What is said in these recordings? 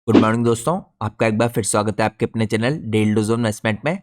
Good morning दोस्तों, आपका एक बार फिर स्वागत है आपके अपने channel daily dose of investment में।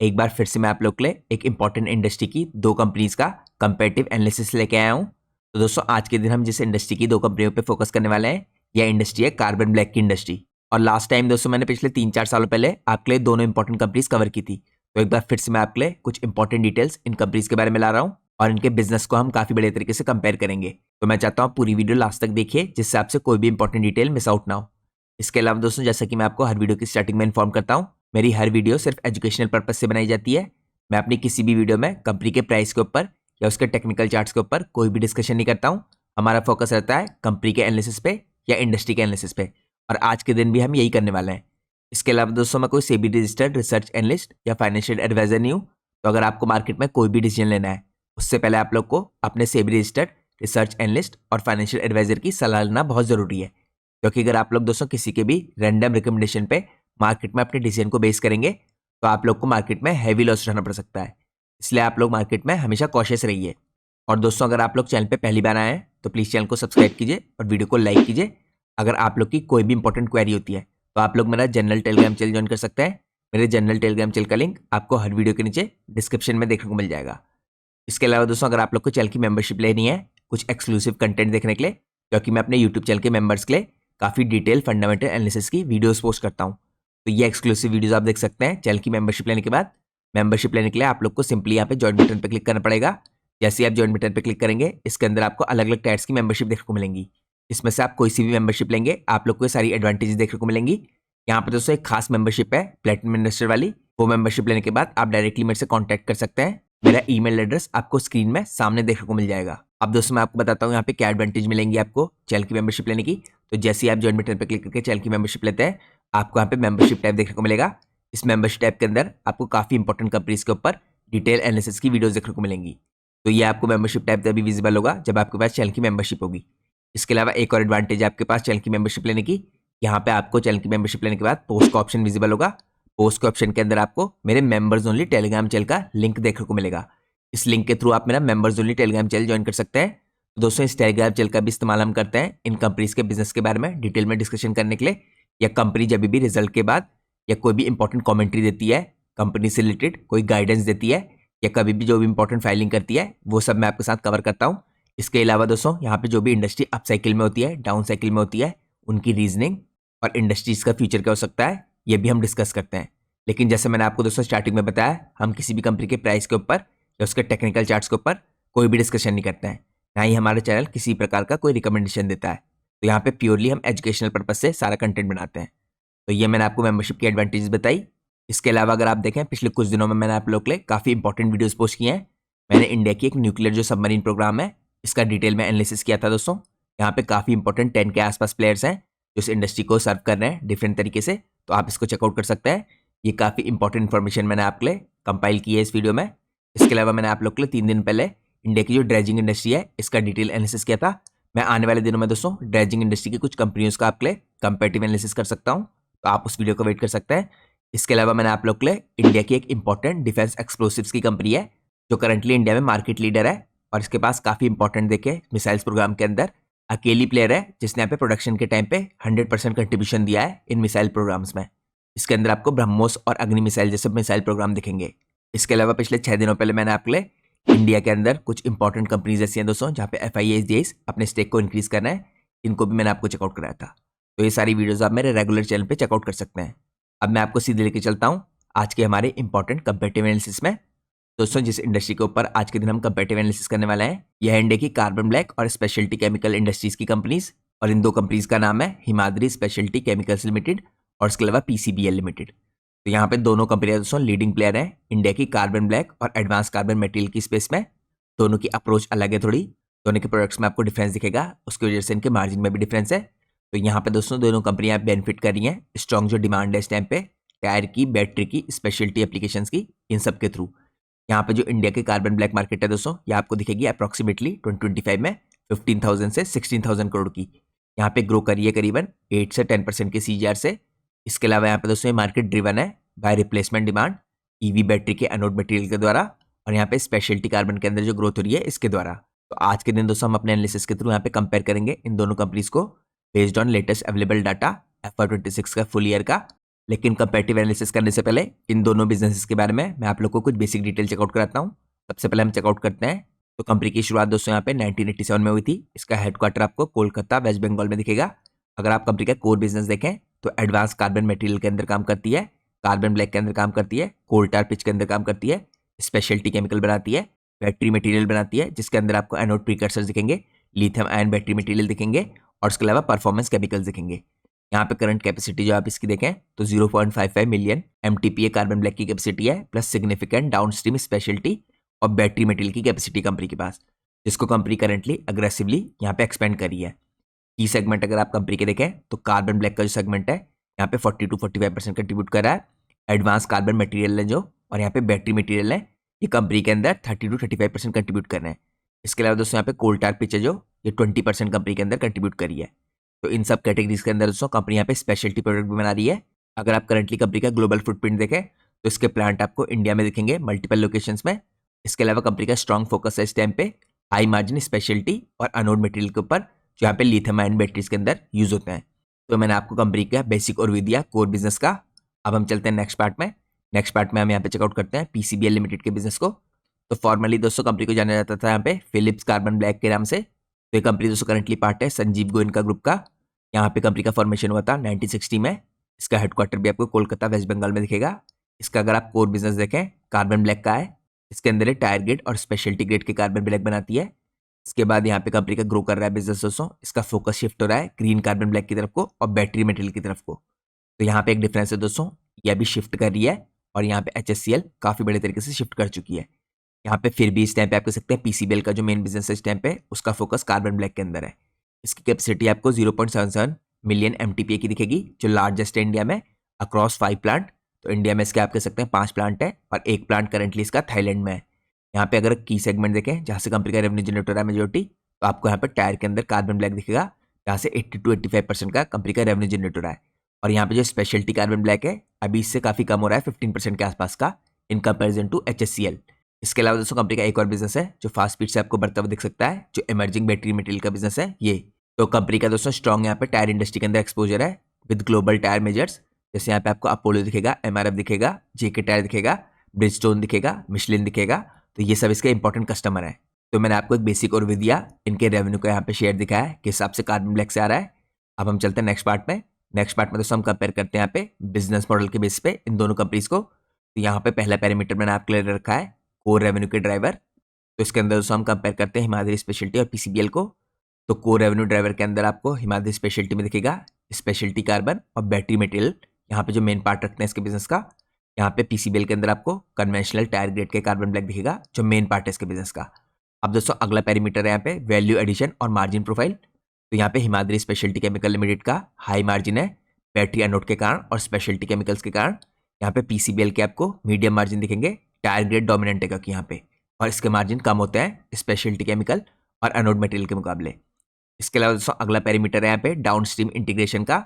एक बार फिर से मैं आप लोग के लिए एक इंपॉर्टेंट इंडस्ट्री की दो कंपनीज का कंपैरेटिव एनालिसिस लेके आया हूं। तो दोस्तों, आज के दिन हम जिस इंडस्ट्री की दो कंपनियों पे फोकस करने वाले हैं, यह इंडस्ट्री है कार्बन ब्लैक की इंडस्ट्री। और लास्ट टाइम दोस्तों मैंने पिछले 3-4 सालों पहले आपके लिए दोनों इंपॉर्टेंट कंपनीज कवर की थी। तो एक बार फिर से मैं आपके लिए कुछ इंपॉर्टेंट डिटेल्स इन कंपनीज के बारे में ला रहा हूँ और इनके बिजनेस को हम काफी बड़े तरीके से कंपेयर करेंगे। तो मैं चाहता हूँ पूरी वीडियो लास्ट तक देखिए, जिससे आपसे कोई भी इंपॉर्टेंट डिटेल मिस आउट ना हो। इसके अलावा दोस्तों, जैसा कि मैं आपको हर वीडियो की स्टार्टिंग में इन्फॉर्म करता हूं, मेरी हर वीडियो सिर्फ एजुकेशनल पर्पज से बनाई जाती है। मैं अपनी किसी भी वीडियो में कंपनी के प्राइस के ऊपर या उसके टेक्निकल चार्ट्स के ऊपर कोई भी डिस्कशन नहीं करता हूं। हमारा फोकस रहता है कंपनी के एनालिसिस पे या इंडस्ट्री के एनालिसिस पे, और आज के दिन भी हम यही करने वाले हैं। इसके अलावा दोस्तों, मैं कोई सेबी रजिस्टर्ड रिसर्च एनालिस्ट या फाइनेंशियल एडवाइजर नहीं हूँ। तो अगर आपको मार्केट में कोई भी डिसीजन लेना है, उससे पहले आप लोग को अपने सेबी रजिस्टर्ड रिसर्च एनालिस्ट और फाइनेंशियल एडवाइजर की सलाह लेना बहुत जरूरी है। क्योंकि अगर आप लोग दोस्तों किसी के भी रैंडम रिकमेंडेशन पे मार्केट में अपने डिसीजन को बेस करेंगे, तो आप लोग को मार्केट में हैवी लॉस उठाना पड़ सकता है। इसलिए आप लोग मार्केट में हमेशा कॉशियस रहिए। और दोस्तों, अगर आप लोग चैनल पे पहली बार आए हैं तो प्लीज़ चैनल को सब्सक्राइब कीजिए और वीडियो को लाइक कीजिए। अगर आप लोग की कोई भी इंपॉर्टेंट क्वेरी होती है तो आप लोग मेरा जनरल टेलीग्राम चैनल ज्वाइन कर सकते हैं। मेरे जनरल टेलीग्राम चैनल का लिंक आपको हर वीडियो के नीचे डिस्क्रिप्शन में देखने को मिल जाएगा। इसके अलावा दोस्तों, अगर आप लोग को चैनल की मेंबरशिप लेनी है कुछ एक्सक्लूसिव कंटेंट देखने के लिए, क्योंकि मैं अपने यूट्यूब चैनल के मेंबर्स के लिए काफ़ी डिटेल फंडामेंटल एनालिसिस की वीडियोस पोस्ट करता हूँ, तो ये एक्सक्लूसिव वीडियोस आप देख सकते हैं चैनल की मेंबरशिप लेने के बाद। मेंबरशिप लेने के लिए आप लोग को सिंपली यहाँ पे ज्वाइन बटन पर क्लिक करना पड़ेगा। जैसे ही आप ज्वाइन बटन पर क्लिक करेंगे, इसके अंदर आपको अलग अलग टायर्स की मेंबरशिप देखने को मिलेंगी। इसमें से आप कोई सी भी मेंबरशिप लेंगे, आप लोग को ये सारी एडवांटेजेस देखने को मिलेंगी। यहाँ पे दोस्तों एक खास मेंबरशिप है प्लेटिनम इन्वेस्टर वाली। वो मेंबरशिप लेने के बाद आप डायरेक्टली मेरे से कॉन्टैक्ट कर सकते हैं। मेरा ईमेल एड्रेस आपको स्क्रीन में सामने देखने को मिल जाएगा। अब दोस्तों, मैं आपको बताता हूँ यहाँ पे क्या एडवांटेज मिलेंगी आपको चैनल की मेंबरशिप लेने की। तो जैसे ही आप ज्वाइन बटन पर क्लिक करके चैनल की मेंबरशिप लेते हैं, आपको यहाँ पे मेंबरशिप टैब देखने को मिलेगा। इस मेंबरशिप टैब के अंदर आपको काफी इंपॉर्टेंट कंपनीज के ऊपर डिटेल एनालिसिस की वीडियोस देखने को मिलेंगी। तो ये आपको मेंबरशिप टैब तभी विजिबल होगा जब आपके पास चैनल की मेंबरशिप होगी। इसके अलावा एक और एडवांटेज है आपके पास चैनल की मेंबरशिप लेने की। यहाँ पे आपको चैनल की मेंबरशिप लेने के बाद पोस्ट का ऑप्शन विजिबल होगा। पोस्ट के ऑप्शन के अंदर आपको मेरे मेंबर्स ओनली टेलीग्राम चैनल का लिंक देखने को मिलेगा। इस लिंक के थ्रू आप मेरा members only Telegram channel join कर सकते हैं। तो दोस्तों, इस टेलीग्राम चैनल का भी इस्तेमाल हम करते हैं इन कंपनीज के बिजनेस के बारे में डिटेल में डिस्कशन करने के लिए, या कंपनी जब भी रिजल्ट के बाद या कोई भी इंपॉर्टेंट कमेंट्री देती है, कंपनी से रिलेटेड कोई गाइडेंस देती है, या कभी भी जो भी इंपॉर्टेंट फाइलिंग करती है, वो सब मैं आपके साथ कवर करता हूँ। इसके अलावा दोस्तों, यहाँ पे जो भी इंडस्ट्री अप साइकिल में होती है, डाउन साइकिल में होती है, उनकी रीजनिंग और इंडस्ट्रीज का फ्यूचर क्या हो सकता है, ये भी हम डिस्कस करते हैं। लेकिन जैसे मैंने आपको दोस्तों स्टार्टिंग में बताया, हम किसी भी कंपनी के प्राइस के ऊपर या उसके टेक्निकल चार्ट्स के ऊपर कोई भी डिस्कशन नहीं करते हैं, ना ही हमारा चैनल किसी प्रकार का कोई रिकमेंडेशन देता है। तो यहाँ पे प्योरली हम एजुकेशनल पर्पज से सारा कंटेंट बनाते हैं। तो ये मैंने आपको मेंबरशिप की एडवांटेजेस बताई। इसके अलावा अगर आप देखें, पिछले कुछ दिनों में मैंने आप लोग के लिए काफ़ी इंपॉर्टेंट वीडियोस पोस्ट किए हैं। मैंने इंडिया की एक न्यूक्लियर जो सबमरीन प्रोग्राम है, इसका डिटेल में एनालिसिस किया था दोस्तों। यहाँ पे काफ़ी इंपॉर्टेंट 10 के आसपास प्लेयर्स हैं जो इस इंडस्ट्री को सर्व कर रहे हैं डिफरेंट तरीके से, तो आप इसको चेकआउट कर सकते हैं। ये काफ़ी इंपॉर्टेंट इन्फॉर्मेशन मैंने आपके लिए कंपाइल की है इस वीडियो में। इसके अलावा मैंने आप लोग के लिए 3 दिन पहले इंडिया की जो ड्रेजिंग इंडस्ट्री है, इसका डिटेल एनालिसिस किया था। मैं आने वाले दिनों में दोस्तों ड्रेजिंग इंडस्ट्री की कुछ कंपनियों का आपके लिए कंपेटिव एनालिसिस कर सकता हूँ, तो आप उस वीडियो को वेट कर सकते हैं। इसके अलावा मैंने आप लोग के लिए इंडिया की एक इंपॉर्टेंट डिफेंस एक्सप्लोसिव्स की कंपनी है जो करंटली इंडिया में मार्केट लीडर है, और इसके पास काफ़ी इंपॉर्टेंट देखे मिसाइल्स प्रोग्राम के अंदर अकेली प्लेयर है जिसने यहाँ पे प्रोडक्शन के टाइम पे 100% कंट्रीब्यूशन दिया है इन मिसाइल प्रोग्राम्स में। इसके अंदर आपको ब्रह्मोस और अग्नि मिसाइल जैसे मिसाइल प्रोग्राम दिखेंगे। इसके अलावा पिछले 6 दिनों पहले मैंने आपके लिए इंडिया के अंदर कुछ इंपॉर्टेंट कंपनीज ऐसी हैं दोस्तों जहाँ पे FIAs अपने स्टेक को इंक्रीज करना है, इनको भी मैंने आपको चेकआउट कराया था। तो ये सारी वीडियोस आप मेरे रेगुलर चैनल पे चेकआउट कर सकते हैं। अब मैं आपको सीधे लेके चलता हूँ आज के हमारे इंपॉर्टेंट कंपेटिटिव एनालिसिस में। दोस्तों, जिस इंडस्ट्री के ऊपर आज के दिन हम कंपेटिटिव एनालिसिस करने वाले हैं, यह है इंडिया की कार्बन ब्लैक और स्पेशलिटी केमिकल इंडस्ट्रीज की कंपनीज, और इन दो कंपनीज का नाम है हिमाद्री स्पेशलिटी केमिकल्स लिमिटेड और इसके अलावा PCBL लिमिटेड। तो यहाँ पे दोनों कंपनियां दोस्तों लीडिंग प्लेयर हैं इंडिया की कार्बन ब्लैक और एडवांस कार्बन मटेरियल की स्पेस में। दोनों की अप्रोच अलग है थोड़ी, दोनों के प्रोडक्ट्स में आपको डिफरेंस दिखेगा, उसकी वजह से इनके मार्जिन में भी डिफरेंस है। तो यहाँ पे दोस्तों दोनों कंपनियां बेनिफिट कर रही हैं स्ट्रॉन्ग जो डिमांड है इस टाइम पे टायर की, बैटरी की, स्पेशलिटी एप्लीकेशंस की, इन सब के थ्रू। यहाँ पे जो इंडिया के कार्बन ब्लैक मार्केट है दोस्तों, ये आपको दिखेगी अप्रॉक्सीमेटली 2025 में 15,000 से 16,000 करोड़ की। यहाँ पे ग्रो करी है करीबन 8 से 10% के CAGR से। इसके अलावा यहाँ पे दोस्तों ये मार्केट ड्रिवन है by replacement demand, EV battery के एनोड मटेरियल के द्वारा, और यहाँ पे स्पेशलिटी कार्बन के अंदर जो ग्रोथ हो रही है इसके द्वारा। तो आज के दिन दोस्तों हम अपने एनालिसिस के थ्रू यहाँ पे कंपेयर करेंगे इन दोनों कंपनीज को based on latest available data FY26 का फुल ईयर का। लेकिन कंपैरेटिव एनालिसिस करने से पहले इन दोनों बिजनेसेस के बारे में मैं आप लोग को कुछ बेसिक डिटेल चेकआउट कराता हूँ। सबसे पहले हम चेकआउट करते हैं तो कंपनी की शुरुआत दोस्तों यहाँ पे 1987 में हुई थी। इसका हेडक्वार्टर आपको कोलकाता वेस्ट बंगाल में दिखेगा। अगर आप कंपनी का कोर बिजनेस देखें तो एडवांस कार्बन मटेरियल के अंदर काम करती है, कार्बन ब्लैक के अंदर काम करती है, कोल टार पिच के अंदर काम करती है, स्पेशलिटी केमिकल बनाती है, बैटरी मटेरियल बनाती है जिसके अंदर आपको एनोड प्रीकर्सर्स दिखेंगे, लिथियम आयन बैटरी मटेरियल दिखेंगे और उसके अलावा परफॉर्मेंस केमिकल्स दिखेंगे। यहाँ पे करंट कैपेसिटी जो आप इसकी देखें तो 0.55 मिलियन MTPA कार्बन ब्लैक की कैपेसिटी है, प्लस सिग्निफिकेंट डाउनस्ट्रीम स्पेशलिटी और बैटरी मटेरियल की कैपेसिटी कंपनी के पास, जिसको कंपनी करंटली अग्रेसिवली यहाँ पे एक्सपेंड करी है। की सेगमेंट अगर आप कंपनी के देखें तो कार्बन ब्लैक का जो सेगमेंट है यहाँ पे 40 to 45% कंट्रीब्यूट कर रहा है। एडवांस कार्बन मटेरियल है जो, और यहाँ पे बैटरी मटेरियल है, ये कंपनी के अंदर 30 to 35% कंट्रीब्यूट कर रहे हैं। इसके अलावा दोस्तों यहाँ पे कोल टार पिच है जो, ये 20% कंपनी के अंदर कंट्रीब्यूट करी है। तो इन सब कैटेगरीज के अंदर दोस्तों कंपनी यहाँ पे स्पेशलिटी प्रोडक्ट भी बना रही है। अगर आप करंटली कंपनी का ग्लोबल फुटप्रिंट देखें तो इसके प्लांट आपको इंडिया में दिखेंगे मल्टीपल लोकेशंस में। इसके अलावा कंपनी का स्ट्रॉन्ग फोकस है इस टाइम पे हाई मार्जिन स्पेशलिटी और अनोड मटेरियल के ऊपर, जो यहाँ पे लिथियम आयन बैटरीज के अंदर यूज होते हैं। तो मैंने आपको कंपनी का बेसिक ओवरव्यू दिया कोर बिजनेस का। अब हम चलते हैं नेक्स्ट पार्ट में। नेक्स्ट पार्ट में हम यहाँ पे चेकआउट करते हैं PCBL लिमिटेड के बिजनेस को। तो फॉर्मली दोस्तों कंपनी को जाना जाता था यहाँ पे फिलिप्स कार्बन ब्लैक के नाम से। तो ये कंपनी दोस्तों करंटली पार्ट है संजीव गोयनका ग्रुप का। यहाँ पे कंपनी का फॉर्मेशन हुआ था 1960 में। इसका हेडक्वार्टर भी आपको कोलकाता वेस्ट बंगाल में दिखेगा। इसका अगर आप कोर बिजनेस देखें कार्बन ब्लैक का है। इसके अंदर टायर ग्रेड और स्पेशलिटी ग्रेड के कार्बन ब्लैक बनाती है। इसके बाद यहाँ पे कंपनी का ग्रो कर रहा है बिजनेस दोस्तों। इसका फोकस शिफ्ट हो रहा है ग्रीन कार्बन ब्लैक की तरफ को और बैटरी मटेरियल की तरफ को। तो यहाँ पे एक डिफरेंस है दोस्तों, ये अभी शिफ्ट कर रही है और यहाँ पे HSCL काफी बड़े तरीके से शिफ्ट कर चुकी है। यहाँ पे फिर भी इस टाइम पे आप कह सकते हैं PCBL का जो मेन बिजनेस है इस टाइम पे उसका फोकस कार्बन ब्लैक के अंदर है। इसकी कैपेसिटी आपको 0.77 मिलियन MTPA की दिखेगी, जो लार्जेस्ट है इंडिया में अक्रॉस 5 प्लांट। तो इंडिया में इसके आप कह सकते हैं 5 प्लांट है और एक प्लांट करंटली इसका थाईलैंड में है। यहाँ पे अगर की सेगमेंट देखें जहाँ से कंपनी का रेवेन्यू जनरेट हो रहा है मेजोरिटी, तो आपको यहाँ पे टायर के अंदर कार्बन ब्लैक दिखेगा जहाँ से 80 to 85% का कंपनी का रेवेन्यू जनरेट हो रहा है। और यहाँ पे जो स्पेशलिटी कार्बन ब्लैक है अभी इससे काफी कम हो रहा है 15% के आसपास का इन कंपेरिजन टू HSCL। इसके अलावा दोस्तों कंपनी का एक और बिजनेस है जो फास्ट स्पीड से आपको बढ़ता हुआ दिख सकता है, जो इमर्जिंग बैटरी मटेरियल का बिजनेस है ये। तो कंपनी का दोस्तों स्ट्रॉन्ग यहाँ पे टायर इंडस्ट्री के अंदर एक्सपोजर है विद ग्लोबल टायर मेजर्स। जैसे यहाँ पे आपको अपोलो दिखेगा, MRF दिखेगा, JK टायर दिखेगा, ब्रिजस्टोन दिखेगा, मिशलिन दिखेगा। तो ये सब इसके इंपॉर्टेंट कस्टमर हैं। तो मैंने आपको एक बेसिक ओवरव्यू दिया, इनके रेवेन्यू का यहाँ पे शेयर दिखाया है किस हिसाब से कार्बन ब्लैक से आ रहा है। अब हम चलते हैं नेक्स्ट पार्ट में। नेक्स्ट पार्ट में दोस्तों हम कंपेयर करते हैं यहाँ पे बिजनेस मॉडल के बेस पे इन दोनों कंपनीज को। तो यहाँ पे पहला पैरामीटर मैंने आप क्लियर रखा है कोर रेवेन्यू के ड्राइवर। तो इसके अंदर दोस्तों हम कंपेयर करते हैं हिमाद्री स्पेशलिटी और PCBL को। तो कोर रेवेन्यू ड्राइवर के अंदर आपको हिमाद्री स्पेशलिटी में दिखेगा स्पेशलिटी कार्बन और बैटरी मटेरियल, यहाँ पे जो मेन पार्ट रखते हैं इसके बिजनेस का। यहाँ पे PCBL के अंदर आपको कन्वेंशनल टायर ग्रेड के कार्बन ब्लैक दिखेगा जो मेन पार्ट है इसके बिजनेस का। अब दोस्तों अगला पैरामीटर है यहाँ पे वैल्यू एडिशन और मार्जिन प्रोफाइल। तो यहाँ पे हिमाद्री स्पेशलिटी केमिकल लिमिटेड का हाई मार्जिन है बैटरी एनोड के कारण और स्पेशलिटी केमिकल्स के कारण। यहाँ पे PCBL के आपको मीडियम मार्जिन दिखेंगे, टायर ग्रेड डोमिनेंट है क्योंकि यहाँ पे, और इसके मार्जिन कम होते हैं स्पेशलिटी केमिकल और एनोड मटेरियल के मुकाबले। इसके अलावा दोस्तों अगला पैरामीटर है यहाँ पे डाउन स्ट्रीम इंटीग्रेशन का।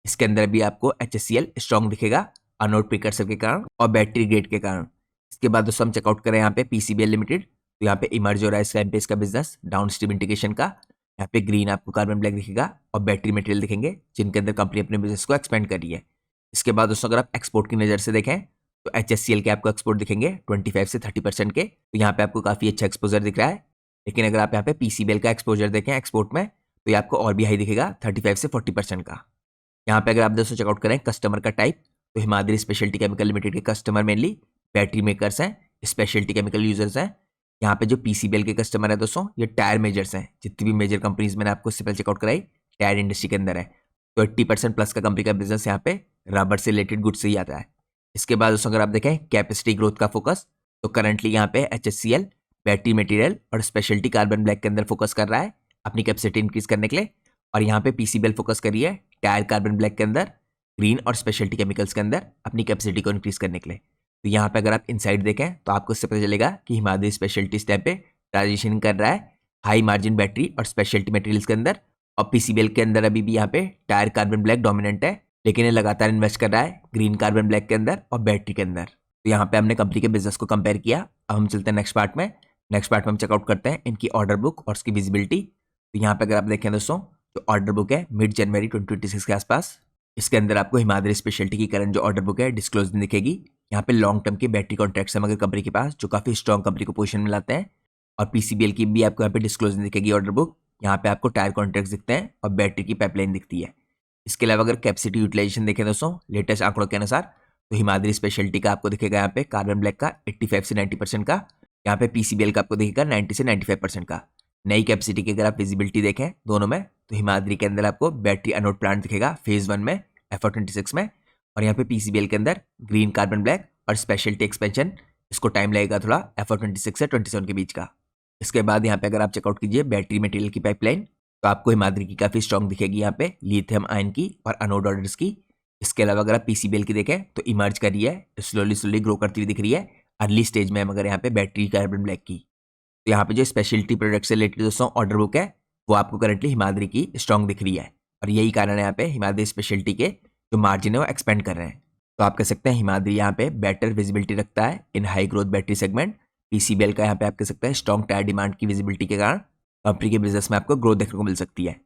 इसके अंदर भी आपको HSCL स्ट्रॉन्ग दिखेगा अनोड प्रीकर्सर के कारण और बैटरी ग्रेड के कारण। इसके बाद दोस्तों हम चेकआउट करें यहाँ पे PCBL लिमिटेड। तो यहाँ पे इमर्ज हो रहा है इस टाइम पे इसका बिजनेस डाउन स्ट्रीम इंटीग्रेशन का। यहाँ पे ग्रीन आपको कार्बन ब्लैक दिखेगा और बैटरी मटेरियल दिखेंगे जिनके अंदर कंपनी अपने बिजनेस को एक्सपेंड कर रही है। इसके बाद दोस्तों अगर आप एक्सपोर्ट की नज़र से देखें तो HSCL के आपको एक्सपोर्ट दिखेंगे 25 से 30% के। तो यहाँ पे आपको काफ़ी अच्छा एक्सपोजर दिख रहा है। लेकिन अगर आप यहाँ पे PCBL का एक्सपोजर देखें एक्सपोर्ट में तो ये आपको और भी हाई दिखेगा 35 से 40% का। यहाँ पे अगर आप दोस्तों चेकआउट करें कस्टमर का टाइप, तो हिमाद्री स्पेशलिटी केमिकल लिमिटेड के कस्टमर मेनली बैटरी मेकर्स हैं, स्पेशलिटी केमिकल यूजर्स हैं। यहाँ पे जो PCBL के कस्टमर है दोस्तों ये टायर मेजर्स हैं। जितनी भी मेजर कंपनीज मैंने आपको इससे पहले चेकआउट कराई टायर इंडस्ट्री के अंदर है। तो 80% प्लस का कंपनी का बिजनेस यहाँ पे रबर से रिलेटेड गुड्स से ही आता है। इसके बाद दोस्तों अगर आप देखें कैपेसिटी ग्रोथ का फोकस, तो करंटली यहाँ पे HSCL बैटरी मटेरियल और स्पेशलिटी कार्बन ब्लैक के अंदर फोकस कर रहा है अपनी कैपेसिटी इंक्रीज करने के लिए। और यहाँ पे PCBL फोकस करी है टायर कार्बन ब्लैक के अंदर, ग्रीन और स्पेशलिटी केमिकल्स के अंदर अपनी कैपेसिटी को इंक्रीज करने के लिए। तो यहाँ पे अगर आप इनसाइड देखें तो आपको इससे पता चलेगा कि हिमाद्री स्पेशलिटी स्टेप पे ट्रांजिशन कर रहा है हाई मार्जिन बैटरी और स्पेशलिटी मटेरियल्स के अंदर। और PCBL के अंदर अभी भी यहाँ पे टायर कार्बन ब्लैक डोमिनेंट है, लेकिन ये लगातार इन्वेस्ट कर रहा है ग्रीन कार्बन ब्लैक के अंदर और बैटरी के अंदर। तो यहाँ पे हमने कंपनी के बिजनेस को कंपेयर किया। अब हम चलते हैं नेक्स्ट पार्ट में। नेक्स्ट पार्ट में हम चेकआउट करते हैं इनकी ऑर्डर बुक और उसकी विजिबिलिटी। तो यहाँ पे अगर आप देखें दोस्तों जो ऑर्डर बुक है मिड जनवरी 2026 के आसपास, इसके अंदर आपको हिमाद्री स्पेशलिटी की करंट जो ऑर्डर बुक है डिस्क्लोजन दिखेगी। यहाँ पे लॉन्ग टर्म के बैटरी कॉन्ट्रैक्ट्स हैं मगर कंपनी के पास जो काफी स्ट्रॉन्ग कंपनी को पोजीशन में लाते हैं। और पीसीबीएल की भी आपको यहाँ पे डिस्क्लोजन दिखेगी ऑर्डर बुक। यहाँ पे आपको टायर कॉन्ट्रैक्ट्स दिखते हैं और बैटरी की पाइपलाइन दिखती है। इसके अलावा अगर कैपेसिटी यूटिलाइजेशन देखें दोस्तों लेटेस्ट आंकड़ों के अनुसार, तो हिमाद्री स्पेशलिटी का आपको दिखेगा यहाँ पे कार्बन ब्लैक का 85 से 90% का। यहाँ पे पीसीबीएल का आपको दिखेगा 90 से 95% का। नई कैपेसिटी की अगर आप विजिबिलिटी देखें दोनों में, तो हिमाद्री के अंदर आपको बैटरी एनोड प्लांट दिखेगा फेज 1 में FR26 में। और यहाँ पे पीसीबीएल के अंदर ग्रीन कार्बन ब्लैक और स्पेशलिटी एक्सपेंशन, इसको टाइम लगेगा थोड़ा FR26 से 27 के बीच का। इसके बाद यहाँ पे अगर आप चेकआउट कीजिए बैटरी मटेरियल की पाइपलाइन, तो आपको हिमाद्री की काफी स्ट्रॉन्ग दिखेगी यहाँ पे लिथियम आयन की और अनोड ऑर्डर्स की। इसके अलावा अगर आप पीसीबीएल की देखें तो इमर्ज कर रही है, स्लोली ग्रो करती हुई दिख रही है अर्ली स्टेज में मगर यहाँ पे बैटरी कार्बन ब्लैक की। तो यहाँ पे जो स्पेशलिटी प्रोडक्ट से रिलेटेड दोस्तों ऑर्डर बुक है वो आपको करंटली हिमाद्री की स्ट्रॉन्ग दिख रही है। और यही कारण है यहाँ पे हिमाद्री स्पेशलिटी के जो मार्जिन है वो एक्सपेंड कर रहे हैं। तो आप कह सकते हैं हिमाद्री यहाँ पे बेटर विजिबिलिटी रखता है इन high growth battery segment. PCBL का यहाँ पे आप कह सकते हैं स्ट्रॉन्ग टायर डिमांड की विजिबिलिटी के कारण कंपनी के बिजनेस में आपको ग्रोथ देखने को मिल सकती है।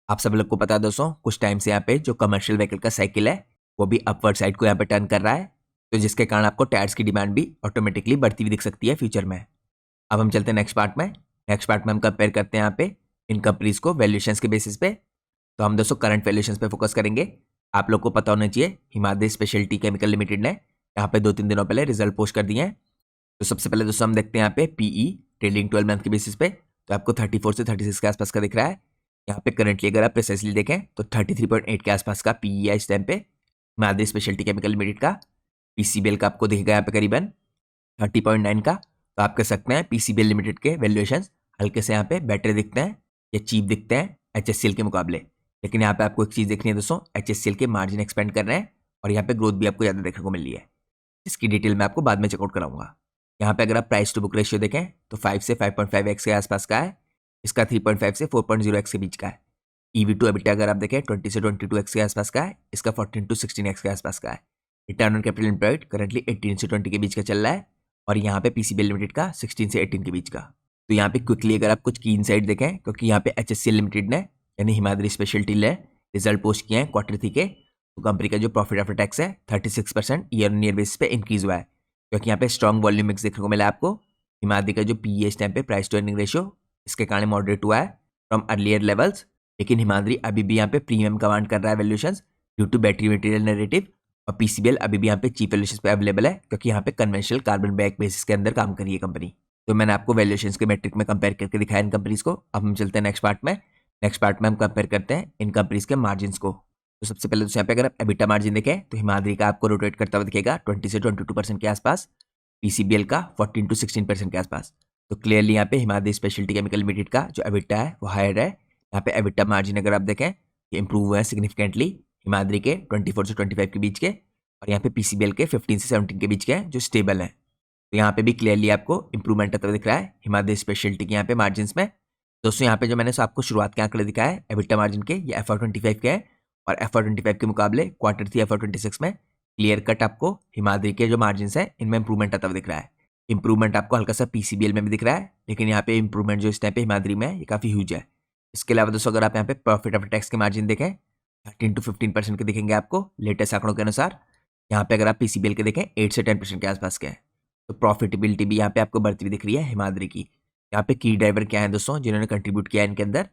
आप सब लोग को पता है दोस्तों कुछ टाइम से यहाँ पे जो कमर्शियल व्हीकल का साइकिल है वो भी अपवर्ड साइड को यहाँ पे टर्न कर रहा है, तो जिसके कारण आपको टायर्स की डिमांड भी ऑटोमेटिकली बढ़ती हुई दिख सकती है फ्यूचर में। अब हम चलते हैं नेक्स्ट पार्ट में। नेक्स्ट पार्ट में हम कंपेयर करते हैं यहाँ पे इन कंपनीज को वैल्यूएशंस के बेसिस पे। तो हम दोस्तों करंट वैल्यूएशंस पे फोकस करेंगे। आप लोग को पता होना चाहिए हिमाद्री स्पेशलिटी केमिकल लिमिटेड ने यहाँ पे 2-3 दिनों पहले रिजल्ट पोस्ट कर दिए हैं। तो सबसे पहले दोस्तों हम देखते हैं यहाँ पे पीई ट्रेलिंग 12 मंथ के बेसिस पे, तो आपको 34 से 36 के आसपास का दिख रहा है। यहाँ पे करंटली अगर आप प्रिसाइसली देखें तो 33.8 के आसपास का पीई है इस टाइम पे हिमाद्री स्पेशलिटी केमिकल लिमिटेड का। पीसीबीएल का आपको दिखेगा यहाँ पे करीबन 30.9 का। तो आप कह सकते हैं पीसीबीएल लिमिटेड के वैल्यूएशन हल्के से यहाँ पे बेटर दिखते हैं या चीप दिखते हैं एचएससीएल के मुकाबले। लेकिन यहाँ पे आपको एक चीज देखनी है दोस्तों, एचएससीएल के मार्जिन एक्सपेंड कर रहे हैं और यहाँ पे ग्रोथ भी आपको ज्यादा देखने को मिल रही है। इसकी डिटेल मैं आपको बाद में चेकआउट कराऊंगा। यहाँ पे अगर आप प्राइस टू बुक रेशियो देखें तो 5 से 5.5x के आसपास का है। इसका 3.5 से 4.0x के बीच का है। ईवी टू एबिटा अगर आप देखें 20 से 22x के आसपास का है। इसका 14 to 16x के आसपास का है। Return on capital employed currently 18 से 20 के बीच का चल रहा है और यहाँ पे पीसीबीएल लिमिटेड का 16 से 18 के बीच का। तो यहाँ पे क्विकली अगर आप कुछ की इनसाइट देखें, क्योंकि यहाँ पे एचएससीएल लिमिटेड ने यानी हिमाद्री स्पेशलिटी ने रिजल्ट पोस्ट किए हैं Q3 के, तो कंपनी का जो प्रॉफिट आफ्टर टैक्स है 36% ईयर ऑन ईयर बेसिस पे इंक्रीज हुआ है, क्योंकि यहाँ पे स्ट्रॉन्ग वॉल्यूम मिक्स देखने को मिला आपको। हिमाद्री का जो पीई टाइम पे प्राइस टू अर्निंग रेशियो इसके कारण मॉडरेट हुआ है फ्रॉम अर्लियर लेवल्स। लेकिन हिमाद्री अभी भी यहाँ पे प्रीमियम कमांड कर रहा है valuations due to battery material narrative. और पीसीबीएल अभी भी यहाँ पे चीप वैल्यूएशंस पे अवेलेबल है, क्योंकि यहाँ पे कन्वेंशनल कार्बन बैक बेसिस के अंदर काम कर रही है कंपनी। तो मैंने आपको वैल्यूएशंस के मैट्रिक में कंपेयर करके दिखाया इन कंपनीज को। अब हम चलते हैं नेक्स्ट पार्ट में। नेक्स्ट पार्ट में हम कंपेयर करते हैं इन कंपनीज के मार्जिन्स को। तो सबसे पहले तो यहाँ पे अगर आप एबिटा मार्जिन देखें तो हिमाद्री का आपको रोटेट करता हुआ दिखेगा 20 से 22% के आसपास, पीसीबीएल का 14 to 16% के आसपास। तो क्लियरली यहाँ पे हिमाद्री स्पेशलिटी केमिकल लिमिटेड का जो एबिटा है वो हायर है। यहाँ पे एबिटा मार्जिन अगर आप देखें ये इंप्रूव हुआ है सिग्निफिकेंटली हिमाद्री के 24 से 25 के बीच के, और यहाँ पे पीसीबीएल के 15 से 17 के बीच के हैं जो स्टेबल है। तो यहाँ पे भी क्लियरली आपको इंप्रूवमेंट आता हुआ दिख रहा है हिमाद्री स्पेशलिटी के यहाँ पे मार्जिन में। दोस्तों यहाँ पे जो मैंने आपको शुरुआत के आंकड़े दिखाया है एबिटा मार्जिन के, ये FR25 के हैं और FR25 के मुकाबले Q3 FR26 में क्लियर कट आपको हिमाद्री के जो मार्जिन है इनमें इंप्रूवमेंट आता हुआ दिख रहा है। इंप्रूवमेंट आपको हल्का सा पीसीबीएल में भी दिख रहा है, लेकिन यहाँ पे इंप्रूवमेंट जो इस टाइम पे हिमाद्री में है ये काफी ह्यूज है। इसके अलावा दोस्तों अगर आप यहाँ पे प्रॉफिट आफ्टर टैक्स के मार्जिन देखें 13 to 15% के दिखेंगे आपको लेटेस्ट आंकड़ों के अनुसार। यहाँ पे अगर आप पीसीबीएल के देखें 8 से 10% के आसपास के हैं। तो प्रॉफिटेबिलिटी भी यहाँ पे आपको बढ़ती हुई दिख रही है हिमाद्री की। यहाँ पे की ड्राइवर क्या है दोस्तों जिन्होंने कंट्रीब्यूट किया है इनके अंदर,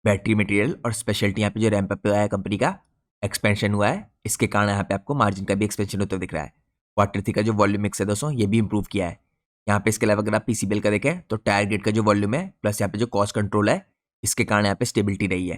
बैटरी मटेरियल और स्पेशलिटी यहाँ पे जो रैंप अप हुआ है कंपनी का एक्सपेंशन हुआ है, इसके कारण यहाँ पे आपको मार्जिन का भी एक्सपेंशन होता दिख रहा है। Q3 का जो वॉल्यूम मिक्स है दोस्तों ये भी इंप्रूव किया है यहाँ पे। इसके अलावा अगर आप पीसीबीएल का देखें तो टायर ग्रेड का जो वॉल्यूम है प्लस यहाँ पे जो कॉस्ट कंट्रोल है इसके कारण यहाँ पे स्टेबिलिटी रही है।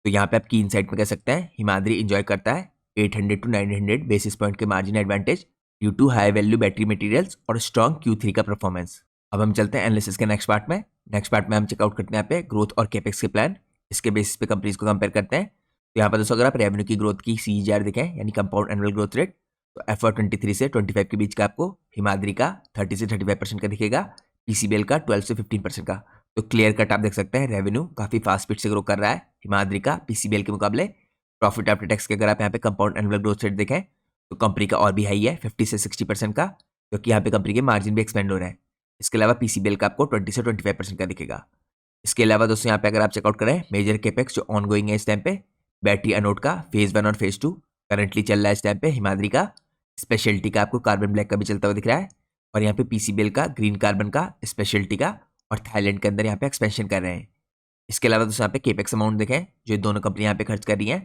तो यहाँ पे आप की इनसाइट में कह सकते हैं हिमाद्री इंजॉय करता है 800 to 900 बेसिस पॉइंट के margin advantage due to high value battery materials और स्ट्रॉन्ग Q3 का परफॉर्मेंस। अब हम चलते हैं एनालिसिस के नेक्स्ट पार्ट में। नेक्स्ट पार्ट में हम चेकआउट करते हैं यहाँ पे ग्रोथ और कैपेक्स के प्लान, इसके बेसिस पे कंपनीज को कंपेयर करते हैं। तो यहाँ पर दोस्तों अगर आप रेवेन्यू की ग्रोथ की CAGR देखें यानी कंपाउंड एनुअल ग्रोथ रेट, तो FY23 से 25 के बीच का आपको हिमाद्री का 30 से 35% का दिखेगा, पीसीबीएल का 12 से 15% का। तो क्लियर कट आप देख सकते हैं रेवेन्यू काफी फास्ट स्पीड से ग्रो कर रहा है हिमाद्री का पीसीबीएल के मुकाबले। प्रॉफिट आफ्टर टैक्स के अगर आप यहाँ पे कंपाउंड एनुअल ग्रोथ रेट देखें तो कंपनी का और भी हाई है 50 से 60% का, क्योंकि यहाँ पे कंपनी के मार्जिन भी एक्सपेंड हो रहे हैं। इसके अलावा पीसीबीएल का आपको 20 से 25% का दिखेगा। इसके अलावा दोस्तों यहाँ पे अगर आप चेकआउट करें मेजर कैपेक्स जो ऑनगोइंग है इस टाइम पे, बैटरी एनोड का फेज 1 और फेज 2 करंटली चल रहा है इस टाइम पे हिमाद्री का स्पेशलिटी का आपको कार्बन ब्लैक का भी चलता हुआ दिख रहा है, और यहाँ पे पीसीबीएल का ग्रीन कार्बन का स्पेशलिटी का और थाईलैंड के अंदर यहाँ पे एक्सपेंशन कर रहे हैं। इसके अलावा दोस्तों यहाँ पे केपेक्स अमाउंट देखें जो ये दोनों कंपनी यहाँ पे खर्च कर रही हैं,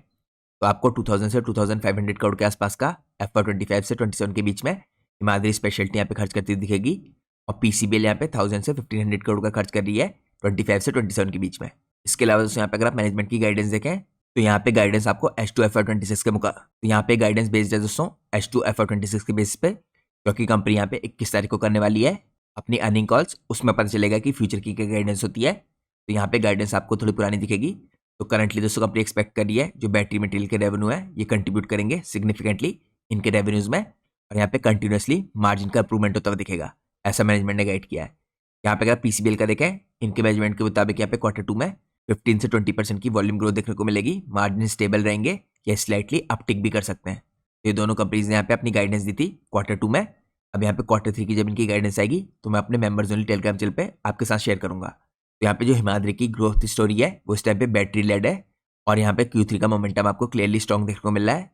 तो आपको 2000 से 2500 करोड़ के आसपास का FY25 से 27 के बीच में हिमाद्री स्पेशलिटी यहाँ पे खर्च करती दिखेगी, और पीसीबीएल यहाँ पे 1000 से 1500 करोड़ का खर्च कर रही है 25 से 27 के बीच में। इसके अलावा दोस्तों यहाँ पे अगर आप मैनेजमेंट की गाइडेंस देखें तो यहाँ पे गाइडेंस आपको H2 FY26 के तो यहाँ पे गाइडेंस बेस्ड है दोस्तों H2 FY26 के बेसिस पे, क्योंकि कंपनी यहाँ पे 21 तारीख को करने वाली है अपनी अर्निंग कॉल्स, उसमें पता चलेगा कि फ्यूचर की क्या गाइडेंस होती है। तो यहाँ पे गाइडेंस आपको थोड़ी पुरानी दिखेगी। तो करंटली दोस्तों कंपनी एक्सपेक्ट कर रही है जो बैटरी मटेरियल के रेवेन्यू है ये कंट्रीब्यूट करेंगे सिग्निफिकेंटली इनके रेवेन्यूज में, और यहाँ पे कंटिन्यूसली मार्जिन का इंप्रूवमेंट होता हुआ दिखेगा, ऐसा मैनेजमेंट ने गाइड किया है। यहाँ पे अगर पीसीबीएल का देखें इनके मैनेजमेंट के मुताबिक यहाँ पे Q2 में 15 से 20% की वॉल्यूम ग्रोथ देखने को मिलेगी, मार्जिन स्टेबल रहेंगे या स्लाइटली अपटिक भी कर सकते हैं। तो ये दोनों कंपनीज ने यहाँ पे अपनी गाइडेंस दी थी Q2 में। अब यहाँ पे Q3 की जब इनकी गाइडेंस आएगी तो मैं अपने मेंबर्स ओनली टेलीग्राम चैनल पे आपके साथ शेयर करूंगा। तो यहाँ पे जो हिमाद्री की ग्रोथ स्टोरी है वो इस टाइम पे बैटरी लेड है, और यहाँ पे Q3 का मोमेंटम आपको क्लियरली स्ट्रॉन्ग देखने को मिल रहा है,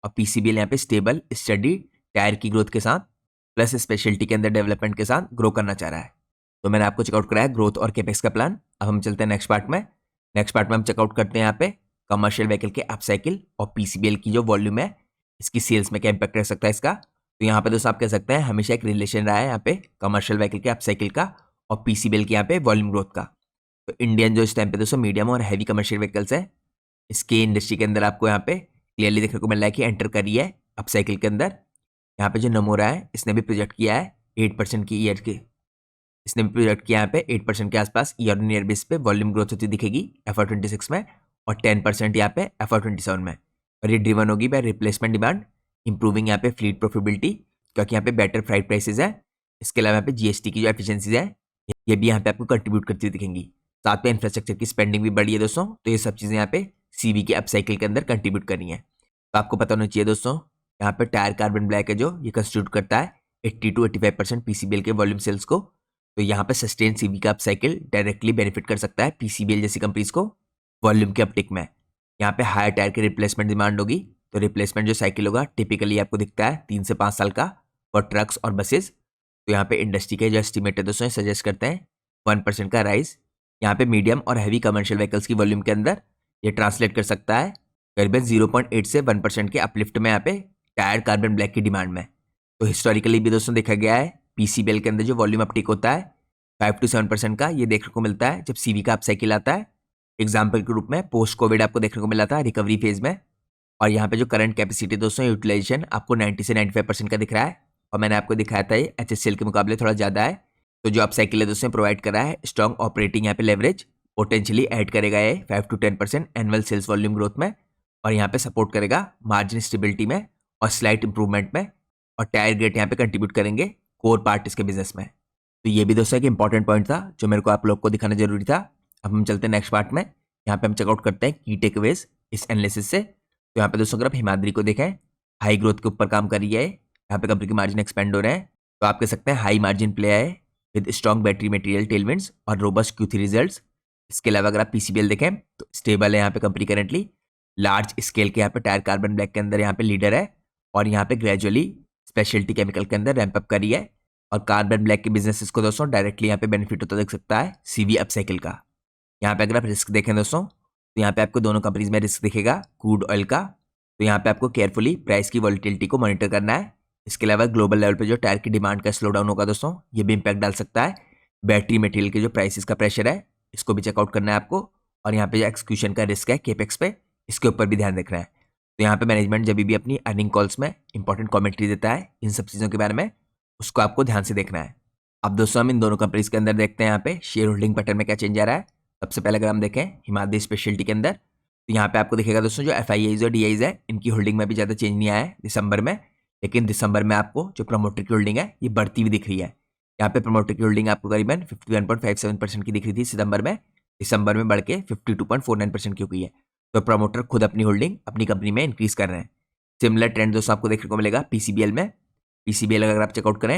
और पीसीबीएल यहाँ पे स्टेबल स्टडी टायर की ग्रोथ के साथ प्लस स्पेशलिटी के अंदर डेवलपमेंट के साथ ग्रो करना चाह रहा है। तो मैंने आपको चेकआउट कराया ग्रोथ और केपेक्स का प्लान। अब हम चलते हैं नेक्स्ट पार्ट में। नेक्स्ट पार्ट में हम चेकआउट करते हैं यहाँ पे कमर्शियल व्हीकल के अपसाइकिल और पीसीबीएल की जो वॉल्यूम है इसकी सेल्स में क्या इंपैक्ट रह सकता है इसका। तो यहाँ पे दोस्तों आप कह सकते हैं हमेशा एक रिलेशन रहा है यहाँ पे कमर्शियल व्हीकल के अपसाइकिल का और पीसीबीएल के यहाँ पे वॉल्यूम ग्रोथ का। तो इंडियन जो इस टाइम पे दोस्तों मीडियम और हैवी कमर्शियल व्हीकल्स है इसके इंडस्ट्री के अंदर आपको यहाँ पे क्लियरली देखने को मिल रहा है कि एंटर करी है अपसाइकिल के अंदर। यहाँ पे जो नमोरा है इसने भी प्रोजेक्ट किया है 8% की ईयर के, इसने भी प्रोजेक्ट किया यहाँ पे 8% के आसपास ईयर ऑन ईयर बेस पे वॉल्यूम ग्रोथ होती दिखेगी FY26 में, और 10% यहाँ पे FY27 में, और ये ड्रिवन होगी बाय रिप्लेसमेंट डिमांड इंप्रूविंग यहाँ पे फ्लीट प्रॉफिटेबिलिटी, क्योंकि यहाँ पे बेटर फ्राइट प्राइसेस है। इसके अलावा यहाँ पे जीएसटी की जो एफिशिएंसीज है ये भी यहाँ पे आपको कंट्रीब्यूट करती हुई दिखेंगी। साथ में इंफ्रास्ट्रक्चर की स्पेंडिंग भी बढ़ी है दोस्तों, तो ये सब चीज़ें यहाँ पे सीवी के अपसाइकिल के अंदर कंट्रीब्यूट कर रही हैं। तो आपको पता होना चाहिए दोस्तों यहाँ पे टायर कार्बन ब्लैक है जो ये कंस्टिट्यूट करता है 80 to 85% पीसीबीएल के वॉल्यूम सेल्स को। तो यहाँ पे सस्टेन सीवी का अपसाइकिल डायरेक्टली बेनिफिट कर सकता है पीसीबीएल जैसी कंपनीज को वॉल्यूम के अपटिक में। यहाँ पे हायर टायर की रिप्लेसमेंट डिमांड होगी, तो रिप्लेसमेंट जो साइकिल होगा टिपिकली आपको दिखता है 3 से 5 साल का फॉर ट्रक्स और बसेस। तो यहाँ पे इंडस्ट्री के जो एस्टिमेट है दोस्तों सजेस्ट करते हैं 1% का राइज यहाँ पे मीडियम और हैवी कमर्शियल व्हीकल्स की वॉल्यूम के अंदर ये ट्रांसलेट कर सकता है करीबन 0.8 से 1% के अपलिफ्ट में यहाँ पे टायर कार्बन ब्लैक की डिमांड में। तो हिस्टोरिकली भी दोस्तों देखा गया है पीसीबीएल के अंदर जो वॉल्यूम अपटिक होता है 5 to 7% का ये देखने को मिलता है जब सीवी का अपसाइकिल आता है। एग्जाम्पल के रूप में पोस्ट कोविड आपको देखने को मिला था रिकवरी फेज में, और यहाँ पे जो करंट कैपेसिटी दोस्तों यूटिलाइजेशन आपको 90 से 95% का दिख रहा है, और मैंने आपको दिखाया था ये HSCL के मुकाबले थोड़ा ज़्यादा है। तो जो अपसाइकिल है दोस्तों प्रोवाइड करा है स्ट्रॉन्ग ऑपरेटिंग यहाँ पे लेवरेज पोटेंशियली ऐड करेगा ये 5 to 10% annual sales volume growth में, और यहाँ पे सपोर्ट करेगा मार्जिन स्टेबिलिटी में और स्लाइट इंप्रूवमेंट में, और टायर ग्रेड यहाँ पे कंट्रीब्यूट करेंगे कोर पार्ट इसके बिजनेस में। तो ये भी दोस्तों एक इंपॉर्टेंट पॉइंट था जो मेरे को आप लोग को दिखाना जरूरी था। अब हम चलते हैं नेक्स्ट पार्ट में। यहाँ पे हम चेकआउट करते हैं की टेकअवेज इस एनालिसिस से। तो यहाँ पे दोस्तों अगर आप हिमाद्री को देखें हाई ग्रोथ के ऊपर काम कर रही है, यहाँ पे कंपनी के मार्जिन एक्सपेंड हो रहे हैं, तो आप कह सकते हैं हाई मार्जिन प्ले है with strong battery material tailwinds और रोबस्ट Q3 रिजल्ट्स। इसके अलावा अगर आप पीसीबीएल देखें तो स्टेबल है यहाँ पे कंपनी करेंटली, लार्ज स्केल के यहाँ पे टायर कार्बन ब्लैक के अंदर यहाँ पे लीडर है, और यहाँ पे ग्रेजुअली स्पेशलिटी केमिकल के अंदर रैंप अप करी है, और कार्बन ब्लैक के बिजनेस को दोस्तों डायरेक्टली यहाँ पे बेनिफिट होता देख सकता है सीवी अपसाइकिल का। यहाँ पे अगर आप रिस्क देखें दोस्तों तो यहाँ पे आपको दोनों कंपनीज में रिस्क दिखेगा क्रूड ऑयल का, तो यहाँ पे आपको केयरफुली प्राइस की वॉलिटिलिटी को मॉनिटर करना है। इसके अलावा ग्लोबल लेवल पे जो टायर की डिमांड का स्लो डाउन होगा दोस्तों ये भी इंपैक्ट डाल सकता है। बैटरी मटेरियल के जो प्राइसेस का प्रेशर है इसको भी चेकआउट करना है आपको, और यहाँ पे जो एक्सक्यूशन का रिस्क है केपेक्स पे इसके ऊपर भी ध्यान रखना है। तो यहाँ पे मैनेजमेंट जब भी अपनी अर्निंग कॉल्स में इंपॉर्टेंट कमेंट्री देता है इन सब चीज़ों के बारे में उसको आपको ध्यान से देखना है। अब दोस्तों हम इन दोनों कंपनीज के अंदर देखते हैं यहाँ पे शेयर होल्डिंग पैटर्न में क्या चेंज आ रहा है। सबसे पहले अगर हम देखें हिमाद्री स्पेशलिटी के अंदर तो यहाँ पे आपको दिखेगा दोस्तों जो FIIs और DIs है इनकी होल्डिंग में भी ज़्यादा चेंज नहीं आया है दिसंबर में, लेकिन दिसंबर में आपको जो प्रमोटर की होल्डिंग है ये बढ़ती हुई दिख रही है। यहाँ पे प्रमोटर की होल्डिंग आपको करीबन 51.57% की दिख रही थी सितंबर में, दिसंबर में बढ़ के 52.49% की हो गई है। तो प्रमोटर खुद अपनी होल्डिंग अपनी कंपनी में इंक्रीज कर रहे हैं। सिमिलर ट्रेंड दोस्तों आपको देखने को मिलेगा पीसीबीएल में। पीसीबीएल अगर आप चेकआउट करें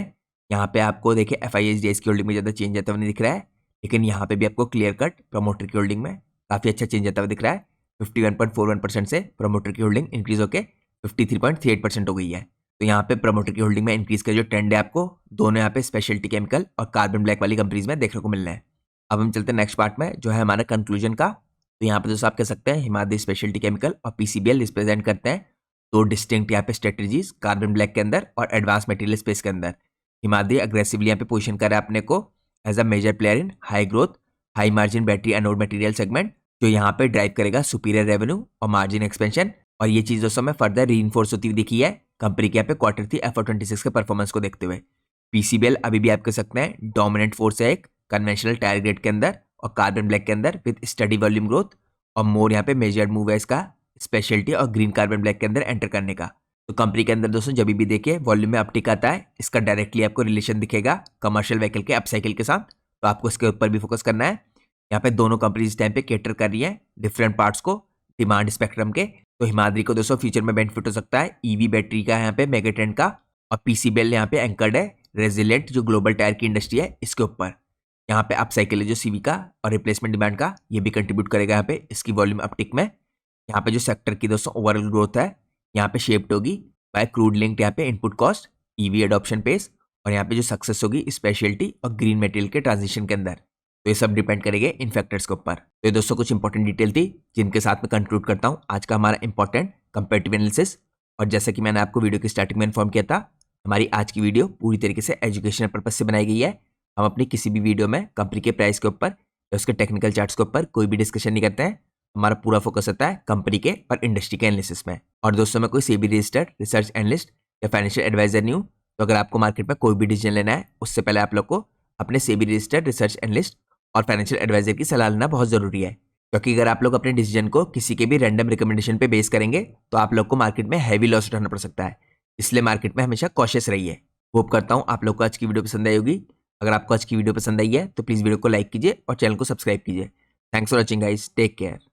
यहाँ पे आपको देखिए FIIs DIs की होल्डिंग में ज़्यादा चेंज आता हुआ नहीं दिख रहा है, लेकिन यहाँ पे भी आपको क्लियर कट प्रमोटर की होल्डिंग में काफ़ी अच्छा चेंज आता हुआ दिख रहा है। 51.41% से प्रमोटर की होल्डिंग इंक्रीज होकर 53.38% हो गई है। तो यहाँ पे प्रमोटर की होल्डिंग में इंक्रीज का जो ट्रेंड है आपको दोनों यहाँ पे स्पेशलिटी केमिकल और कार्बन ब्लैक वाली कंपनीज में देखने को मिल रहा है। अब हम चलते हैं नेक्स्ट पार्ट में जो है हमारा कंक्लूजन का। तो यहाँ पे दोस्तों आप कह सकते हैं हिमाद्री स्पेशलिटी केमिकल और पीसीबीएल रिप्रेजेंट करते हैं दो डिस्टिंक्ट यहाँ पे स्ट्रेटेजीज कार्बन ब्लैक के अंदर और एडवांस मटेरियल स्पेस के अंदर। हिमाद्री अग्रेसिवली यहाँ पे पोजीशन कर रहा है अपने को as a major player in high growth high margin battery anode material segment, जो यहाँ पे ड्राइव करेगा सुपीरियर रेवेन्यू और मार्जिन एक्सपेंशन। और ये चीज दोस्तों में फर्दर रीइंफोर्स होती हुई दिखी है कंपनी के यहाँ पे Q3 FY26 के परफॉर्मेंस को देखते हुए। पीसीबीएल अभी भी आप कह सकते हैं डोमिनेंट फोर्स है एक कन्वेंशनल टायर ग्रेड के अंदर और कार्बन ब्लैक के अंदर विद स्टडी वॉल्यूम ग्रोथ, और मोर यहाँ पे मेजर्ड मूव है इसका स्पेशलिटी और ग्रीन कार्बन ब्लैक के अंदर एंटर करने का। तो कंपनी के अंदर दोस्तों जब भी देखिए वॉल्यूम में अपटिक आता है, इसका डायरेक्टली आपको रिलेशन दिखेगा कमर्शियल व्हीकल के अपसाइकिल के साथ, तो आपको इसके ऊपर भी फोकस करना है। यहाँ पे दोनों कंपनीज इस टाइम पे कैटर कर रही है डिफरेंट पार्ट्स को डिमांड स्पेक्ट्रम के। तो हिमाद्री को दोस्तों फ्यूचर में बेनिफिट हो सकता है ईवी बैटरी का यहाँ पे मेगा ट्रेंड का, और पीसीबीएल यहाँ पे एंकर्ड है रेजिलेंट जो ग्लोबल टायर की इंडस्ट्री है इसके ऊपर। यहाँ पे अप साइकिल है जो सीवी का और रिप्लेसमेंट डिमांड का, ये भी कंट्रीब्यूट करेगा यहाँ पे इसकी वॉल्यूम अपटिक में। यहाँ पे जो सेक्टर की दोस्तों ओवरऑल ग्रोथ है यहाँ पे शेप्ड होगी बाय क्रूड लिंक्ड यहाँ पे input cost, EV adoption pace, और यहाँ पे जो सक्सेस होगी स्पेशलिटी और ग्रीन मटेरियल के ट्रांजिशन के अंदर। तो ये सब डिपेंड करेंगे इन फैक्टर्स के ऊपर। तो ये दोस्तों कुछ इंपॉर्टेंट डिटेल थी जिनके साथ मैं कंक्लूड करता हूँ आज का हमारा इंपॉर्टेंट कंपैरेटिव एनालिसिस। और जैसा कि मैंने आपको वीडियो की स्टार्टिंग में इन्फॉर्म किया था, हमारी आज की वीडियो पूरी तरीके से एजुकेशनल पर्पज से बनाई गई है। हम अपनी किसी भी वीडियो में कंपनी के प्राइस के ऊपर या उसके टेक्निकल चार्ट्स के ऊपर कोई भी डिस्कशन नहीं करते हैं। हमारा पूरा फोकस होता है कंपनी के और इंडस्ट्री के एनालिसिस में। और दोस्तों मैं कोई सेबी रजिस्टर्ड रिसर्च एनालिस्ट या फाइनेंशियल एडवाइजर नहीं हूँ। तो अगर आपको मार्केट में कोई भी डिसीजन लेना है उससे पहले आप लोग को अपने सेबी रजिस्टर्ड रिसर्च एनालिस्ट और फाइनेंशियल एडवाइजर की सलाह लेना बहुत जरूरी है, क्योंकि अगर आप लोग अपने डिसीजन को किसी के भी रैंडम रिकमेंडेशन पे बेस करेंगे तो आप लोग को मार्केट में हैवी लॉस उठाना पड़ सकता है। इसलिए मार्केट में हमेशा कॉशियस रहिए। होप करता हूँ आप लोग को आज की वीडियो पसंद आई होगी। अगर आपको आज की वीडियो पसंद आई है तो प्लीज वीडियो को लाइक कीजिए और चैनल को सब्सक्राइब कीजिए। Thanks for watching guys, take care.